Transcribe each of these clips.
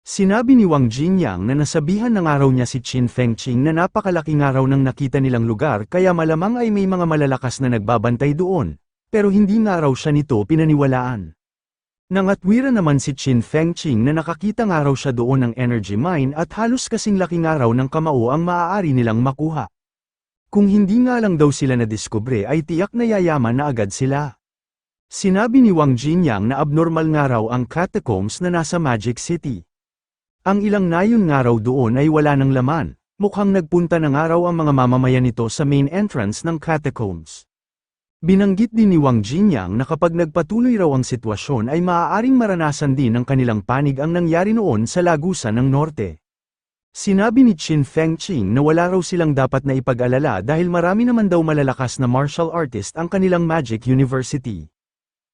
Sinabi ni Wang Jinyang na nasabihan ng araw niya si Qin Fengqing na napakalaking araw ng nakita nilang lugar kaya malamang ay may mga malalakas na nagbabantay doon, pero hindi nga raw siya nito pinaniwalaan. Nangatwiran naman si Qin Fengqing na nakakita nga raw siya doon ng energy mine at halos kasing laking araw ng kamao ang maaari nilang makuha. Kung hindi nga lang daw sila nadiskubre ay tiyak na yayaman na agad sila. Sinabi ni Wang Jinyang na abnormal nga raw ang catacombs na nasa Magic City. Ang ilang nayon nga raw doon ay wala ng laman, mukhang nagpunta na nga raw ang mga mamamayan nito sa main entrance ng catacombs. Binanggit din ni Wang Jinyang na kapag nagpatuloy raw ang sitwasyon ay maaaring maranasan din ng kanilang panig ang nangyari noon sa Lagusan ng Norte. Sinabi ni Qin Fengqing na wala raw silang dapat na ipag-alala dahil marami naman daw malalakas na martial artist ang kanilang Magic University.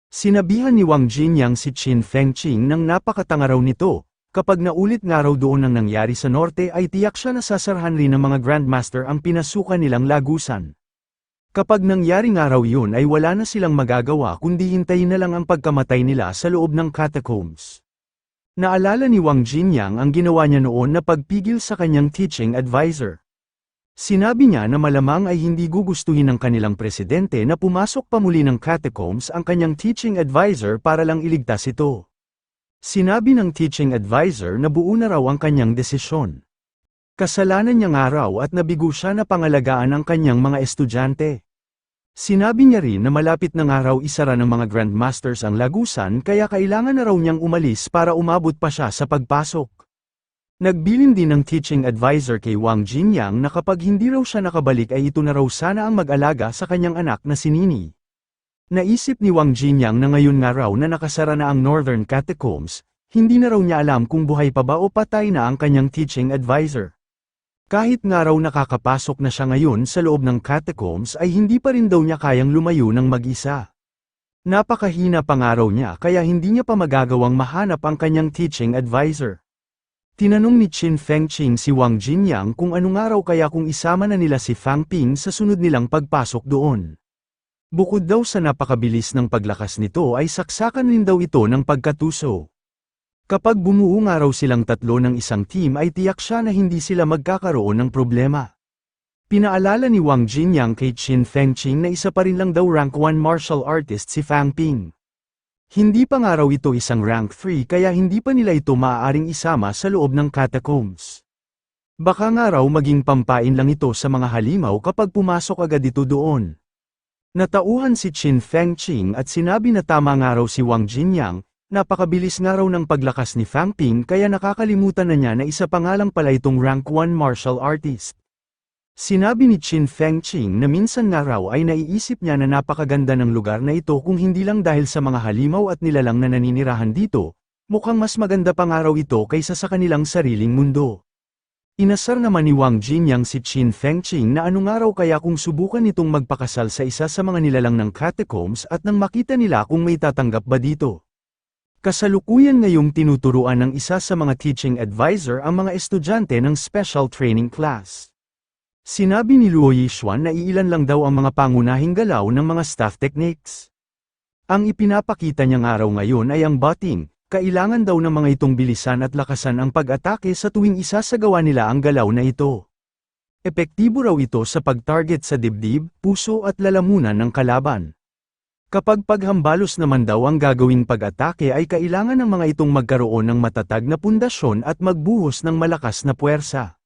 Sinabihan ni Wang Jinyang si Qin Fengqing ng napakatanga raw nito. Kapag naulit nga raw doon ang nangyari sa norte ay tiyak siya na sasarhan rin ng mga Grandmaster ang pinasukan nilang lagusan. Kapag nangyari nga raw yun ay wala na silang magagawa kundi hintayin na lang ang pagkamatay nila sa loob ng catacombs. Naalala ni Wang Jinyang ang ginawa niya noon na pagpigil sa kanyang teaching advisor. Sinabi niya na malamang ay hindi gugustuhin ng kanilang presidente na pumasok pa muli ng catacombs ang kanyang teaching advisor para lang iligtas ito. Sinabi ng teaching advisor na buo na raw ang kanyang desisyon. Kasalanan niya nga raw at nabigo siya na pangalagaan ang kanyang mga estudyante. Sinabi niya rin na malapit na nga raw isara ng mga Grandmasters ang lagusan kaya kailangan na raw niyang umalis para umabot pa siya sa pagpasok. Nagbilin din ng teaching advisor kay Wang Jinyang na kapag hindi raw siya nakabalik ay ito na raw sana ang mag-alaga sa kanyang anak na si Nini. Naisip ni Wang Jinyang na ngayon nga raw na nakasara na ang Northern Catacombs, hindi na raw niya alam kung buhay pa ba o patay na ang kanyang teaching advisor. Kahit nga raw nakakapasok na siya ngayon sa loob ng catacombs ay hindi pa rin daw niya kayang lumayo ng mag-isa. Napakahina pa nga raw niya kaya hindi niya pa magagawang mahanap ang kanyang teaching advisor. Tinanong ni Qin Fengqing si Wang Jinyang kung ano nga raw kaya kung isama na nila si Fang Ping sa sunod nilang pagpasok doon. Bukod daw sa napakabilis ng paglakas nito ay saksakan rin daw ito ng pagkatuso. Kapag bumuo nga raw silang tatlo ng isang team ay tiyak siya na hindi sila magkakaroon ng problema. Pinaalala ni Wang Jinyang kay Qin Fengqing na isa pa rin lang daw rank 1 martial artist si Fang Ping. Hindi pa nga raw ito isang rank 3 kaya hindi pa nila ito maaaring isama sa loob ng catacombs. Baka nga raw maging pampain lang ito sa mga halimaw kapag pumasok agad ito doon. Natauhan si Qin Fengqing at sinabi na tama nga raw si Wang Jinyang, napakabilis nga raw ng paglakas ni Fang Ping kaya nakakalimutan na niya na isa pa nga lang pala itong rank 1 martial artist. Sinabi ni Qin Fengqing na minsan nga raw ay naiisip niya na napakaganda ng lugar na ito kung hindi lang dahil sa mga halimaw at nilalang na naninirahan dito, mukhang mas maganda pa nga raw ito kaysa sa kanilang sariling mundo. Inasar naman ni Wang Jinyang si Qin Fengqing na ano nga raw kaya kung subukan nitong magpakasal sa isa sa mga nilalang ng catacombs at nang makita nila kung may tatanggap ba dito. Kasalukuyan ngayong tinuturuan ng isa sa mga teaching advisor ang mga estudyante ng special training class. Sinabi ni Luo Yixuan na iilan lang daw ang mga pangunahing galaw ng mga staff techniques. Ang ipinapakita niya nga raw ngayon ay ang butting. Kailangan daw ng mga itong bilisan at lakasan ang pag-atake sa tuwing isasagawa nila ang galaw na ito. Epektibo raw ito sa pag-target sa dibdib, puso at lalamunan ng kalaban. Kapag paghambalos naman daw ang gagawing pag-atake ay kailangan ng mga itong magkaroon ng matatag na pundasyon at magbuhos ng malakas na puwersa.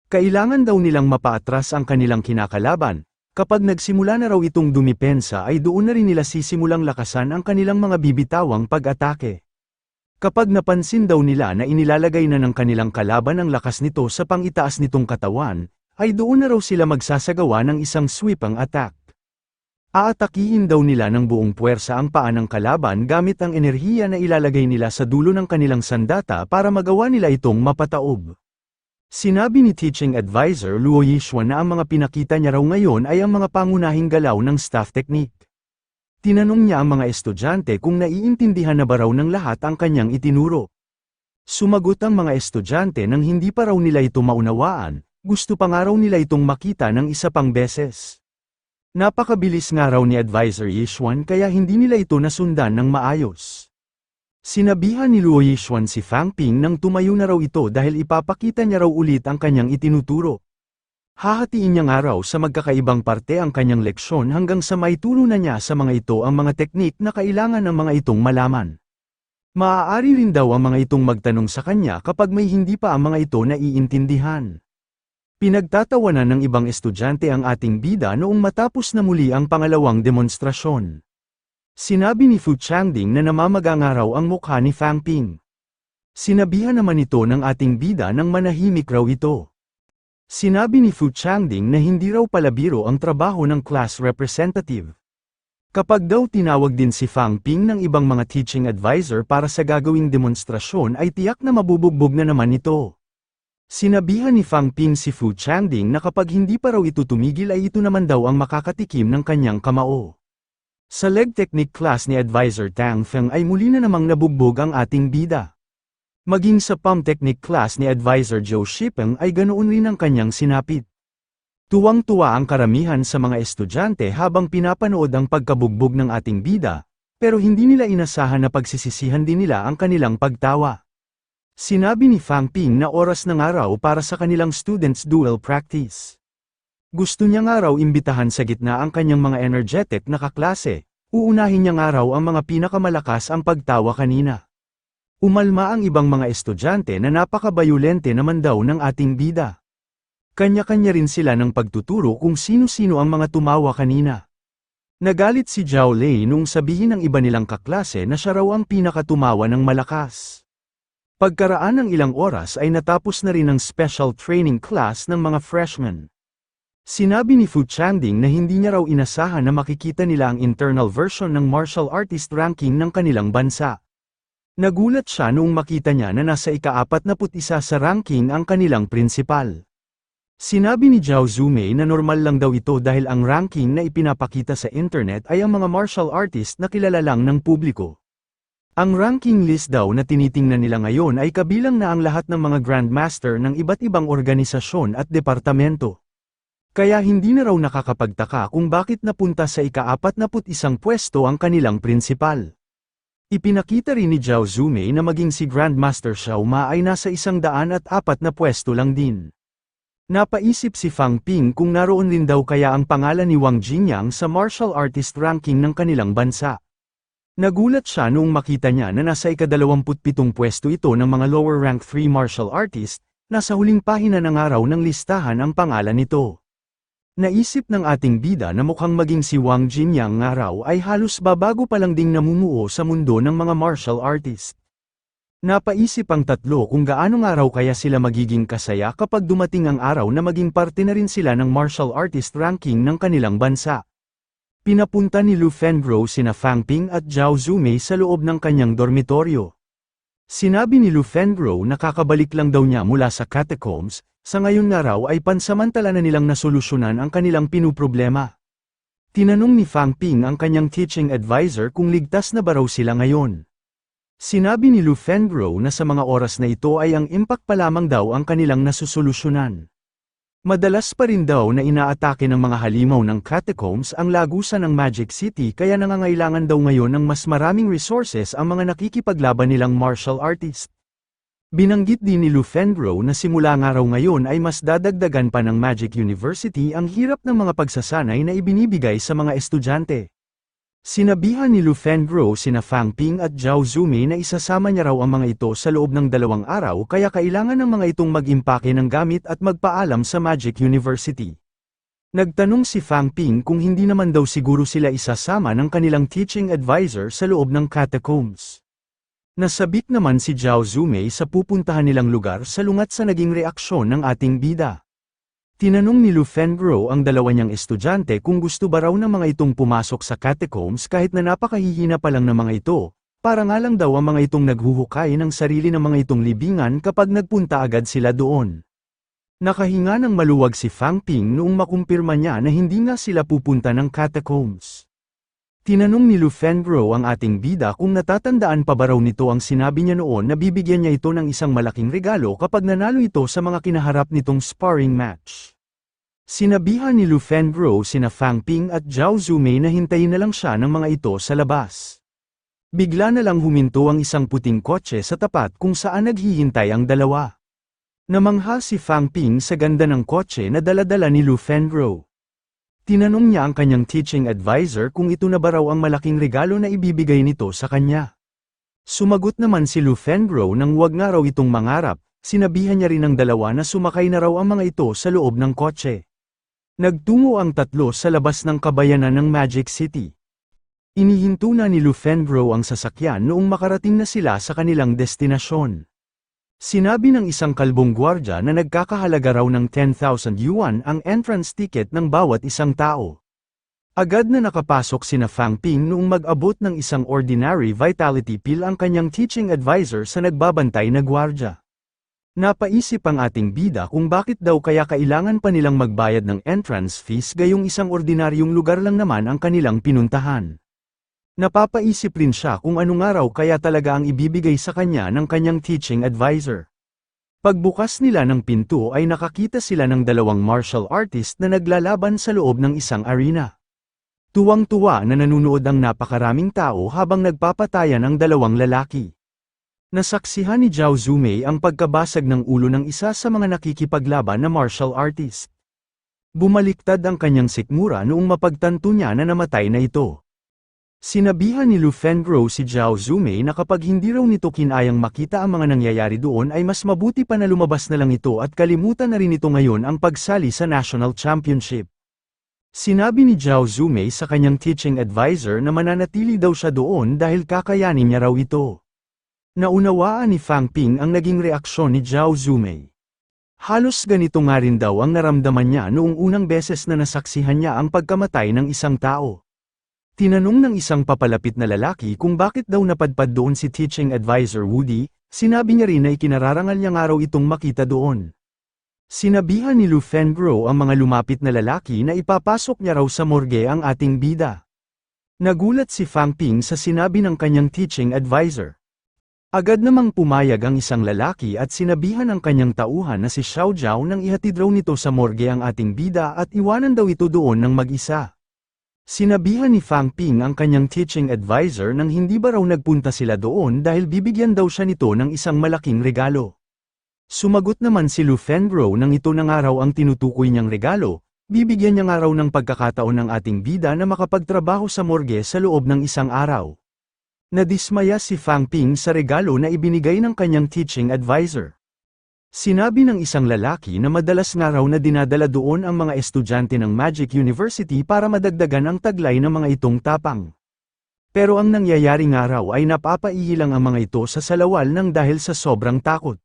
Kailangan daw nilang mapaatras ang kanilang kinakalaban. Kapag nagsimula na raw itong dumipensa ay doon na rin nila sisimulang lakasan ang kanilang mga bibitawang pag-atake. Kapag napansin daw nila na inilalagay na ng kanilang kalaban ang lakas nito sa pangitaas nitong katawan, ay doon na raw sila magsasagawa ng isang sweeping attack. Aatakihin daw nila ng buong puwersa ang paa ng kalaban gamit ang enerhiya na ilalagay nila sa dulo ng kanilang sandata para magawa nila itong mapataob. Sinabi ni teaching advisor Luo Yixuan na ang mga pinakita niya raw ngayon ay ang mga pangunahing galaw ng staff technique. Tinanong niya ang mga estudyante kung naiintindihan na ba raw ng lahat ang kanyang itinuro. Sumagot ang mga estudyante nang hindi pa raw nila ito maunawaan, gusto pa nga raw nila itong makita ng isa pang beses. Napakabilis nga raw ni Advisor Yixuan kaya hindi nila ito nasundan ng maayos. Sinabihan ni Luo Yixuan si Fang Ping nang tumayo na raw ito dahil ipapakita niya raw ulit ang kanyang itinuturo. Hahatiin niya nga raw sa magkakaibang parte ang kanyang leksyon hanggang sa maituro na niya sa mga ito ang mga teknik na kailangan ng mga itong malaman. Maaari rin daw ang mga itong magtanong sa kanya kapag may hindi pa ang mga ito naiintindihan. Pinagtatawanan ng ibang estudyante ang ating bida noong matapos na muli ang pangalawang demonstrasyon. Sinabi ni Fu Changding na namamaga nga raw ang mukha ni Fang Ping. Sinabihan naman ito ng ating bida nang manahimik raw ito. Sinabi ni Fu Changding na hindi raw palabiro ang trabaho ng class representative. Kapag daw tinawag din si Fang Ping ng ibang mga teaching advisor para sa gagawing demonstrasyon ay tiyak na mabubugbog na naman ito. Sinabihan ni Fang Ping si Fu Changding na kapag hindi pa raw ito tumigil ay ito naman daw ang makakatikim ng kanyang kamao. Sa leg technique class ni Advisor Tang Feng ay muli na namang nabugbog ang ating bida. Maging sa palm technique class ni Advisor Zhou Shipeng ay ganoon rin ang kanyang sinapit. Tuwang-tuwa ang karamihan sa mga estudyante habang pinapanood ang pagkabugbog ng ating bida, pero hindi nila inasahan na pagsisisihan din nila ang kanilang pagtawa. Sinabi ni Fang Ping na oras na nga raw para sa kanilang students' duel practice. Gusto niya nga raw imbitahan sa gitna ang kanyang mga energetic na kaklase, uunahin niya nga raw ang mga pinakamalakas ang pagtawa kanina. Umalma ang ibang mga estudyante na napakabayolente naman daw ng ating bida. Kanya-kanya rin sila ng pagtuturo kung sino-sino ang mga tumawa kanina. Nagalit si Zhao Lei nung sabihin ng iba nilang kaklase na siya raw ang pinakatumawa ng malakas. Pagkaraan ng ilang oras ay natapos na rin ang special training class ng mga freshmen. Sinabi ni Fu Changding na hindi niya raw inasahan na makikita nila ang internal version ng martial artist ranking ng kanilang bansa. Nagulat siya noong makita niya na nasa ika-41 sa ranking ang kanilang prinsipal. Sinabi ni Zhao Zumei na normal lang daw ito dahil ang ranking na ipinapakita sa internet ay ang mga martial artist na kilala lang ng publiko. Ang ranking list daw na tinitingnan nila ngayon ay kabilang na ang lahat ng mga grandmaster ng iba't ibang organisasyon at departamento. Kaya hindi na raw nakakapagtaka kung bakit napunta sa ika-41 pwesto ang kanilang prinsipal. Ipinakita rin ni Zhao Zumei na maging si Grandmaster Xiao Ma ay nasa 104 na pwesto lang din. Napaisip si Fang Ping kung naroon rin daw kaya ang pangalan ni Wang Jingyang sa martial artist ranking ng kanilang bansa. Nagulat siya noong makita niya na nasa ika-27 pwesto ito ng mga lower rank 3 martial artist, nasa huling pahina ng araw ng listahan ang pangalan nito. Naisip ng ating bida na mukhang maging si Wang Jingyang nga raw ay halos babago pa lang ding namumuo sa mundo ng mga martial artist. Napaisip ang tatlo kung gaano nga raw kaya sila magiging kasaya kapag dumating ang araw na maging parte na rin sila ng martial artist ranking ng kanilang bansa. Pinapunta ni Lu Fengro sina Fang Ping at Zhao Zumei sa loob ng kanyang dormitoryo. Sinabi ni Lu Fengro na kakabalik lang daw niya mula sa catacombs, sa ngayon nga raw ay pansamantala na nilang nasolusyonan ang kanilang pinuproblema. Tinanong ni Fang Ping ang kanyang teaching advisor kung ligtas na ba raw sila ngayon. Sinabi ni Lu Fengro na sa mga oras na ito ay ang impact pa lamang daw ang kanilang nasusolusyonan. Madalas pa rin daw na inaatake ng mga halimaw ng catacombs ang lagusan ng Magic City kaya nangangailangan daw ngayon ng mas maraming resources ang mga nakikipaglaban nilang martial artist. Binanggit din ni Lu Fengro na simula nga raw ngayon ay mas dadagdagan pa ng Magic University ang hirap ng mga pagsasanay na ibinibigay sa mga estudyante. Sinabihan ni Lu Fengro sina Fang Ping at Zhao Zumei na isasama niya raw ang mga ito sa loob ng 2 araw kaya kailangan ng mga itong mag-impake ng gamit at magpaalam sa Magic University. Nagtanong si Fang Ping kung hindi naman daw siguro sila isasama ng kanilang teaching advisor sa loob ng catacombs. Nasabik naman si Zhao Zumei sa pupuntahan nilang lugar salungat sa naging reaksyon ng ating bida. Tinanong ni Lu Fengro ang dalawa niyang estudyante kung gusto ba raw ng mga itong pumasok sa catacombs kahit na napakahihina pa lang ng mga ito, para nga lang daw ang mga itong naghuhukay ng sarili ng mga itong libingan kapag nagpunta agad sila doon. Nakahinga ng maluwag si Fang Ping noong makumpirma niya na hindi nga sila pupunta ng catacombs. Tinanong ni Lu Fengro ang ating bida kung natatandaan pa ba raw nito ang sinabi niya noon na bibigyan niya ito ng isang malaking regalo kapag nanalo ito sa mga kinaharap nitong sparring match. Sinabihan ni Lu Fengro sina Fang Ping at Zhao Zumei na hintayin na lang siya ng mga ito sa labas. Bigla na lang huminto ang isang puting kotse sa tapat kung saan naghihintay ang dalawa. Namangha si Fang Ping sa ganda ng kotse na dala-dala ni Lu Fengro. Tinanong niya ang kanyang teaching advisor kung ito na ba raw ang malaking regalo na ibibigay nito sa kanya. Sumagot naman si Lu Fengro nang wag nga raw itong mangarap, sinabihan niya rin ang dalawa na sumakay na raw ang mga ito sa loob ng kotse. Nagtungo ang tatlo sa labas ng kabayanan ng Magic City. Inihinto na ni Lu Fengro ang sasakyan noong makarating na sila sa kanilang destinasyon. Sinabi ng isang kalbong gwardya na nagkakahalaga raw ng 10,000 yuan ang entrance ticket ng bawat isang tao. Agad na nakapasok sina Fang Ping noong mag-abot ng isang ordinary vitality pill ang kanyang teaching advisor sa nagbabantay na gwardya. Napaisip ang ating bida kung bakit daw kaya kailangan pa nilang magbayad ng entrance fees gayong isang ordinaryong lugar lang naman ang kanilang pinuntahan. Napapaisip rin siya kung ano nga raw kaya talaga ang ibibigay sa kanya ng kanyang teaching advisor. Pagbukas nila ng pinto ay nakakita sila ng dalawang martial artist na naglalaban sa loob ng isang arena. Tuwang-tuwa na nanunood ang napakaraming tao habang nagpapatayan ang dalawang lalaki. Nasaksihan ni Zhao Zumei ang pagkabasag ng ulo ng isa sa mga nakikipaglaban na martial artist. Bumaliktad ang kanyang sikmura noong mapagtanto niya na namatay na ito. Sinabihan ni Lu Fengro si Zhao Zumei na kapag hindi raw nito kinayang makita ang mga nangyayari doon ay mas mabuti pa na lumabas na lang ito at kalimutan na rin ito ngayon ang pagsali sa National Championship. Sinabi ni Zhao Zumei sa kanyang teaching advisor na mananatili daw siya doon dahil kakayanin niya raw ito. Naunawaan ni Fang Ping ang naging reaksyon ni Zhao Zumei. Halos ganito nga rin daw ang naramdaman niya noong unang beses na nasaksihan niya ang pagkamatay ng isang tao. Tinanong ng isang papalapit na lalaki kung bakit daw napadpad doon si teaching advisor Woody, sinabi niya rin na ikinararangal niya nga raw itong makita doon. Sinabihan ni Lu Fengro ang mga lumapit na lalaki na ipapasok niya raw sa morgue ang ating bida. Nagulat si Fang Ping sa sinabi ng kanyang teaching advisor. Agad namang pumayag ang isang lalaki at sinabihan ang kanyang tauhan na si Xiao Jiao nang ihatid raw nito sa morgue ang ating bida at iwanan daw ito doon ng mag-isa. Sinabihan ni Fang Ping ang kanyang teaching advisor nang hindi ba raw nagpunta sila doon dahil bibigyan daw siya nito ng isang malaking regalo. Sumagot naman si Lu Fengro nang ito na nga raw ang tinutukoy niyang regalo, bibigyan niya nga raw ng pagkakataon ng ating bida na makapagtrabaho sa morgue sa loob ng isang araw. Nadismaya si Fang Ping sa regalo na ibinigay ng kanyang teaching advisor. Sinabi ng isang lalaki na madalas nga raw na dinadala doon ang mga estudyante ng Magic University para madagdagan ang taglay ng mga itong tapang. Pero ang nangyayari nga raw ay napapaihilang ang mga ito sa salawal ng dahil sa sobrang takot.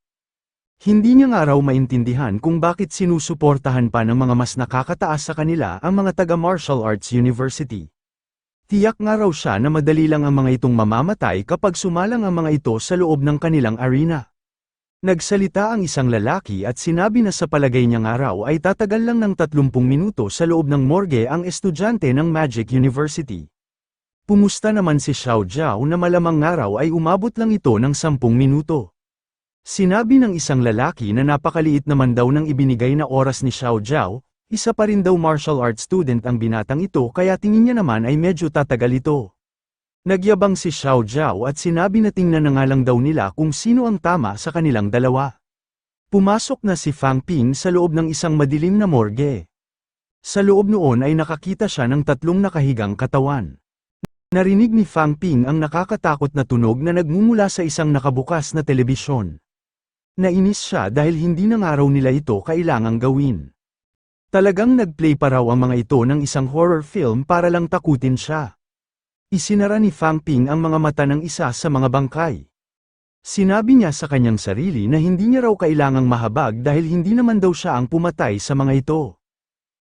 Hindi niya nga raw maintindihan kung bakit sinusuportahan pa ng mga mas nakakataas sa kanila ang mga taga-Martial Arts University. Tiyak nga raw siya na madali lang ang mga itong mamamatay kapag sumalang ang mga ito sa loob ng kanilang arena. Nagsalita ang isang lalaki at sinabi na sa palagay niya nga raw ay tatagal lang ng 30 minuto sa loob ng morgue ang estudyante ng Magic University. Pumusta naman si Xiao Jiao na malamang nga raw ay umabot lang ito ng 10 minuto. Sinabi ng isang lalaki na napakaliit naman daw ng ibinigay na oras ni Xiao Jiao, isa pa rin daw martial arts student ang binatang ito kaya tingin niya naman ay medyo tatagal ito. Nagyabang si Xiao Jiao at sinabi na tingnan na nga lang daw nila kung sino ang tama sa kanilang dalawa. Pumasok na si Fang Ping sa loob ng isang madilim na morgue. Sa loob noon ay nakakita siya ng 3 nakahigang katawan. Narinig ni Fang Ping ang nakakatakot na tunog na nagmumula sa isang nakabukas na telebisyon. Nainis siya dahil hindi na nga raw nila ito kailangang gawin. Talagang nagplay pa raw ang mga ito ng isang horror film para lang takutin siya. Isinara ni Fang Ping ang mga mata ng isa sa mga bangkay. Sinabi niya sa kanyang sarili na hindi niya raw kailangang mahabag dahil hindi naman daw siya ang pumatay sa mga ito.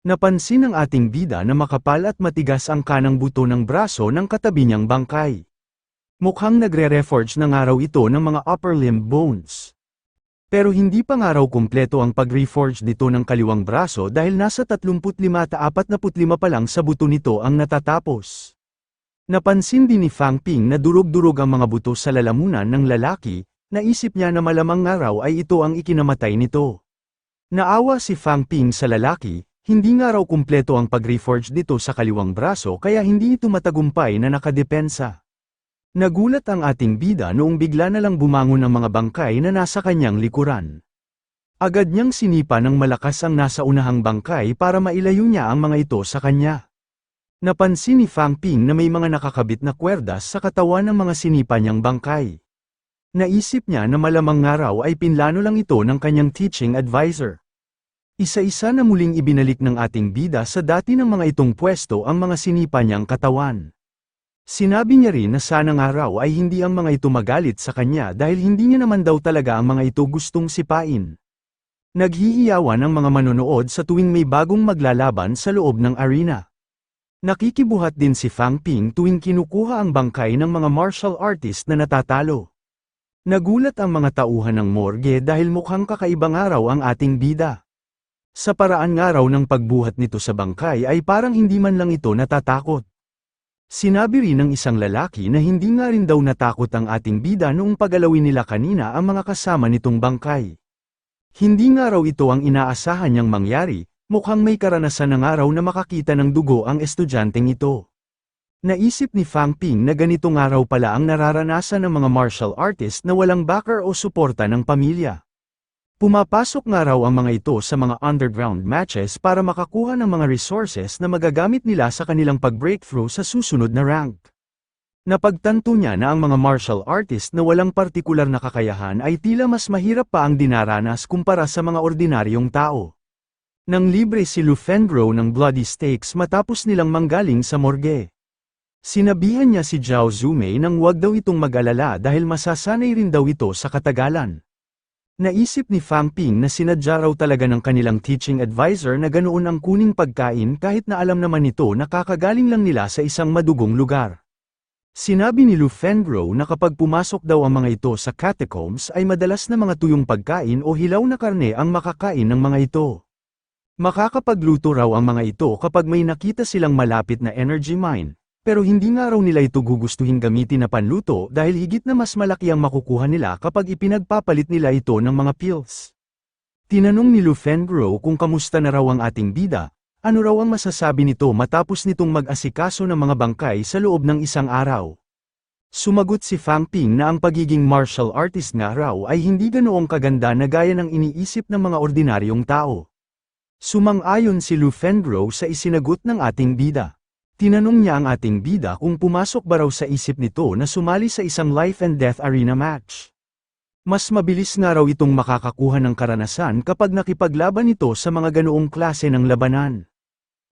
Napansin ng ating bida na makapal at matigas ang kanang buto ng braso ng katabi niyang bangkay. Mukhang nagre-reforge na nga raw ito ng mga upper limb bones. Pero hindi pa nga raw kumpleto ang pag-reforge dito ng kaliwang braso dahil nasa 35-45 pa lang sa buto nito ang natatapos. Napansin din ni Fang Ping na durog-durog ang mga buto sa lalamunan ng lalaki, naisip niya na malamang nga raw ay ito ang ikinamatay nito. Naawa si Fang Ping sa lalaki, hindi nga raw kumpleto ang pag-reforge dito sa kaliwang braso kaya hindi ito matagumpay na nakadepensa. Nagulat ang ating bida noong bigla na lang bumangon ang mga bangkay na nasa kanyang likuran. Agad niyang sinipa ng malakas ang nasa unahang bangkay para mailayo niya ang mga ito sa kanya. Napansin ni Fang Ping na may mga nakakabit na kwerdas sa katawan ng mga sinipa niyang bangkay. Naisip niya na malamang nga raw ay pinlano lang ito ng kanyang teaching advisor. Isa-isa na muling ibinalik ng ating bida sa dati ng mga itong pwesto ang mga sinipa niyang katawan. Sinabi niya rin na sana nga raw ay hindi ang mga ito magalit sa kanya dahil hindi niya naman daw talaga ang mga ito gustong sipain. Naghihiyawan ang mga manonood sa tuwing may bagong maglalaban sa loob ng arena. Nakikibuhat din si Fang Ping tuwing kinukuha ang bangkay ng mga martial artist na natatalo. Nagulat ang mga tauhan ng morgue dahil mukhang kakaibang araw ang ating bida. Sa paraan nga raw ng pagbuhat nito sa bangkay ay parang hindi man lang ito natatakot. Sinabi rin ng isang lalaki na hindi nga rin daw natakot ang ating bida noong pagalawin nila kanina ang mga kasama nitong bangkay. Hindi nga raw ito ang inaasahan niyang mangyari, mukhang may karanasan na nga raw na makakita ng dugo ang estudyanteng ito. Naisip ni Fang Ping na ganito nga raw pala ang nararanasan ng mga martial artist na walang backer o suporta ng pamilya. Pumapasok nga raw ang mga ito sa mga underground matches para makakuha ng mga resources na magagamit nila sa kanilang pag-breakthrough sa susunod na rank. Napagtanto niya na ang mga martial artist na walang partikular na kakayahan ay tila mas mahirap pa ang dinaranas kumpara sa mga ordinaryong tao. Nang libre si Lu Fengro ng bloody stakes matapos nilang manggaling sa morgue. Sinabihan niya si Zhao Zumei nang wag daw itong mag-alala dahil masasanay rin daw ito sa katagalan. Naisip ni Fang Ping na sinadya raw talaga ng kanilang teaching advisor na ganoon ang kuning pagkain kahit na alam naman nito na kakagaling lang nila sa isang madugong lugar. Sinabi ni Lu Fengro na kapag pumasok daw ang mga ito sa catacombs ay madalas na mga tuyong pagkain o hilaw na karne ang makakain ng mga ito. Makakapagluto raw ang mga ito kapag may nakita silang malapit na energy mine. Pero hindi nga raw nila ito gugustuhin gamitin na panluto dahil higit na mas malaki ang makukuha nila kapag ipinagpapalit nila ito ng mga pills. Tinanong ni Lu Fengro kung kamusta na raw ang ating bida, ano raw ang masasabi nito matapos nitong mag-asikaso ng mga bangkay sa loob ng isang araw. Sumagot si Fang Ping na ang pagiging martial artist nga raw ay hindi ganoong kaganda na gaya ng iniisip ng mga ordinaryong tao. Sumang-ayon si Lu Fengro sa isinagot ng ating bida. Tinanong niya ang ating bida kung pumasok ba raw sa isip nito na sumali sa isang life and death arena match. Mas mabilis nga raw itong makakakuha ng karanasan kapag nakipaglaban ito sa mga ganoong klase ng labanan.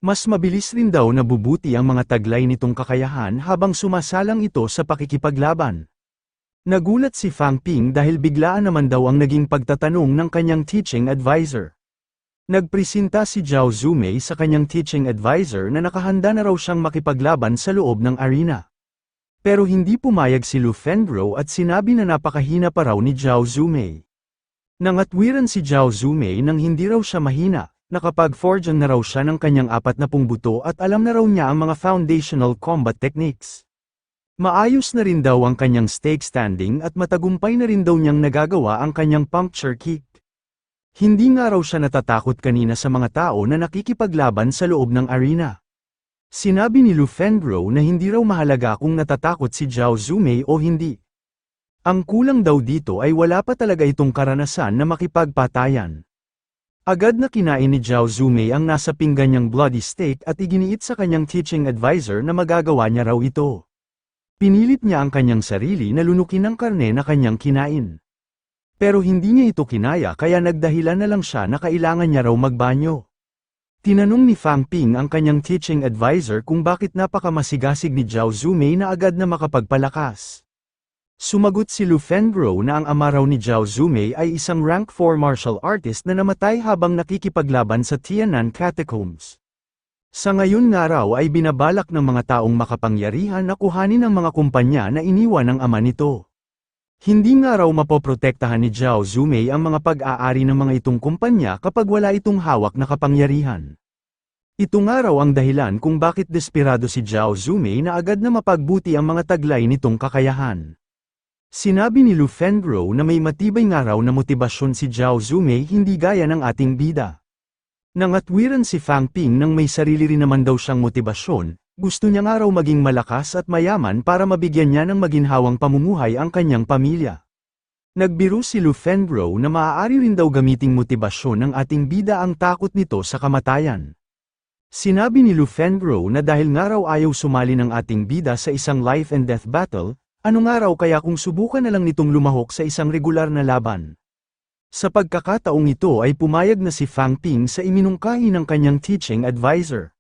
Mas mabilis rin daw nabubuti ang mga taglay nitong kakayahan habang sumasalang ito sa pakikipaglaban. Nagulat si Fang Ping dahil biglaan naman daw ang naging pagtatanong ng kanyang teaching advisor. Nagpresenta si Zhao Zumei sa kanyang teaching advisor na nakahanda na raw siyang makipaglaban sa loob ng arena. Pero hindi pumayag si Lu Fengro at sinabi na napakahina pa raw ni Zhao Zumei. Nangatwiran si Zhao Zumei nang hindi raw siya mahina, nakapag-forjan na raw siya ng kanyang 40 buto at alam na raw niya ang mga foundational combat techniques. Maayos na rin daw ang kanyang stake standing at matagumpay na rin daw niyang nagagawa ang kanyang puncture kick. Hindi nga raw siya natatakot kanina sa mga tao na nakikipaglaban sa loob ng arena. Sinabi ni Lu Fengro na hindi raw mahalaga kung natatakot si Zhao Zumei o hindi. Ang kulang daw dito ay wala pa talaga itong karanasan na makipagpatayan. Agad na kinain ni Zhao Zumei ang nasa pinggan niyang bloody steak at iginiit sa kanyang teaching advisor na magagawa niya raw ito. Pinilit niya ang kanyang sarili na lunukin ang karne na kanyang kinain. Pero hindi niya ito kinaya kaya nagdahilan na lang siya na kailangan niya raw magbanyo. Tinanong ni Fang Ping ang kanyang teaching advisor kung bakit napakamasigasig ni Zhao Zumei na agad na makapagpalakas. Sumagot si Lu Fengro na ang ama raw ni Zhao Zumei ay isang rank 4 martial artist na namatay habang nakikipaglaban sa Tianan Catacombs. Sa ngayon nga raw ay binabalak ng mga taong makapangyarihan na kuhanin ang mga kumpanya na iniwan ng ama nito. Hindi nga raw mapoprotektahan ni Zhao Zumei ang mga pag-aari ng mga itong kumpanya kapag wala itong hawak na kapangyarihan. Ito nga raw ang dahilan kung bakit desperado si Zhao Zumei na agad na mapagbuti ang mga taglay nitong kakayahan. Sinabi ni Lu Fengro na may matibay nga raw na motibasyon si Zhao Zumei hindi gaya ng ating bida. Nangatwiran si Fang Ping nang may sarili rin naman daw siyang motibasyon, Gusto niya nga raw maging malakas at mayaman para mabigyan niya ng maginhawang pamumuhay ang kanyang pamilya. Nagbiro si Lu Fengro na maaari rin daw gamiting motibasyon ng ating bida ang takot nito sa kamatayan. Sinabi ni Lu Fengro na dahil nga raw ayaw sumali ng ating bida sa isang life and death battle, ano nga raw kaya kung subukan na lang nitong lumahok sa isang regular na laban. Sa pagkakataong ito ay pumayag na si Fang Ping sa iminungkahi ng kanyang teaching advisor.